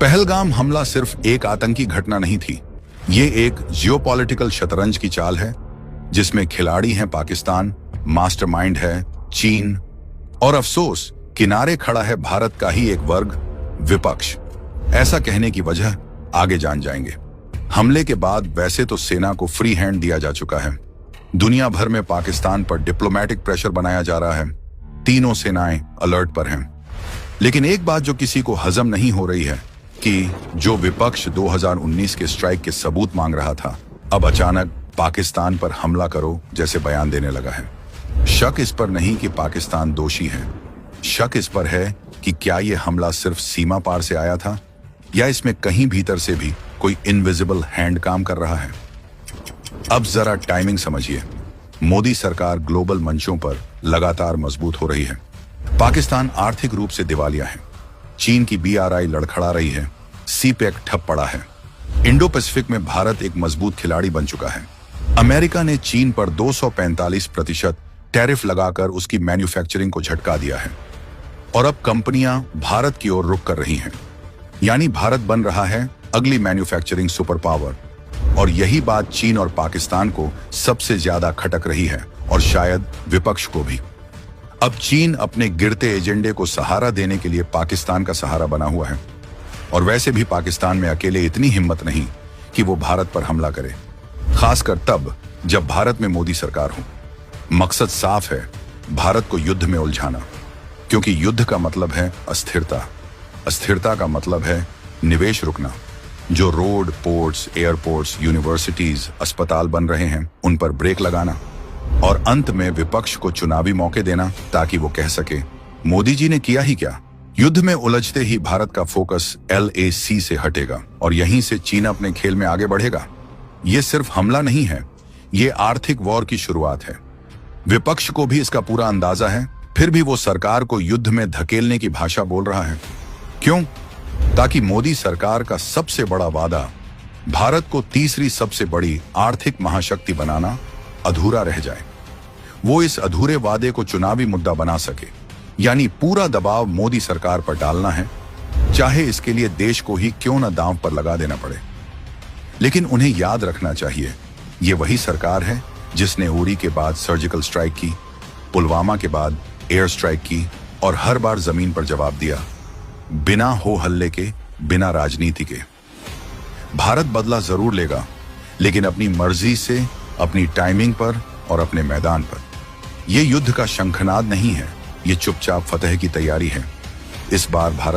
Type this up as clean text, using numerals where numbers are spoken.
पहलगाम हमला सिर्फ एक आतंकी घटना नहीं थी, ये एक जियोपॉलिटिकल शतरंज की चाल है जिसमें खिलाड़ी हैं पाकिस्तान, मास्टरमाइंड है चीन और अफसोस किनारे खड़ा है भारत का ही एक वर्ग, विपक्ष। ऐसा कहने की वजह आगे जान जाएंगे। हमले के बाद वैसे तो सेना को फ्री हैंड दिया जा चुका है, दुनिया भर में पाकिस्तान पर डिप्लोमेटिक प्रेशर बनाया जा रहा है, तीनों सेनाएं अलर्ट पर हैं। लेकिन एक बात जो किसी को हजम नहीं हो रही है कि जो विपक्ष 2019 के स्ट्राइक के सबूत मांग रहा था, अब अचानक पाकिस्तान पर हमला करो जैसे बयान देने लगा है। शक इस पर नहीं कि पाकिस्तान दोषी है, शक इस पर है कि क्या यह हमला सिर्फ सीमा पार से आया था या इसमें कहीं भीतर से भी कोई इनविजिबल हैंड काम कर रहा है। अब जरा टाइमिंग समझिए। मोदी सरकार ग्लोबल मंचों पर लगातार मजबूत हो रही है। पाकिस्तान आर्थिक रूप से दिवालिया है, चीन की BRI लड़खड़ा रही है, CPEC ठप पड़ा है, इंडो पैसिफिक में भारत एक मजबूत खिलाड़ी बन चुका है। अमेरिका ने चीन पर 245% टैरिफ लगाकर उसकी मैन्युफैक्चरिंग को झटका दिया है और अब कंपनियां भारत की ओर रुख कर रही हैं। यानी भारत बन रहा है अगली मैन्युफैक्चरिंग सुपर पावर। और यही बात चीन और पाकिस्तान को सबसे ज्यादा खटक रही है और शायद विपक्ष को भी। अब चीन अपने गिरते एजेंडे को सहारा देने के लिए पाकिस्तान का सहारा बना हुआ है और वैसे भी पाकिस्तान में अकेले इतनी हिम्मत नहीं कि वो भारत पर हमला करे, खासकर तब जब भारत में मोदी सरकार हो। मकसद साफ है, भारत को युद्ध में उलझाना, क्योंकि युद्ध का मतलब है अस्थिरता, अस्थिरता का मतलब है निवेश रुकना। जो रोड, पोर्ट्स, एयरपोर्ट्स, यूनिवर्सिटीज, अस्पताल बन रहे हैं उन पर ब्रेक लगाना और अंत में विपक्ष को चुनावी मौके देना ताकि वो कह सके मोदी जी ने किया ही क्या। युद्ध में उलझते ही भारत का फोकस LAC से हटेगा और यहीं से चीन अपने खेल में आगे बढ़ेगा। ये सिर्फ हमला नहीं है, ये आर्थिक वॉर की शुरुआत है। विपक्ष को भी इसका पूरा अंदाजा है, फिर भी वो सरकार को युद्ध में धकेलने की भाषा बोल रहा है। क्यों? ताकि मोदी सरकार का सबसे बड़ा वादा, भारत को तीसरी सबसे बड़ी आर्थिक महाशक्ति बनाना, अधूरा रह जाए। वो इस अधूरे वादे को चुनावी मुद्दा बना सके, यानी पूरा दबाव मोदी सरकार पर डालना है, चाहे इसके लिए देश को ही क्यों न दांव पर लगा देना पड़े। लेकिन उन्हें याद रखना चाहिए, ये वही सरकार है जिसने उरी के बाद सर्जिकल स्ट्राइक की, पुलवामा के बाद एयर स्ट्राइक की और हर बार जमीन पर जवाब दिया, बिना हो हल्ले के, बिना राजनीति के। भारत बदला जरूर लेगा, लेकिन अपनी मर्जी से, अपनी टाइमिंग पर और अपने मैदान पर। यह युद्ध का शंखनाद नहीं है, ये चुपचाप फतह की तैयारी है। इस बार भारत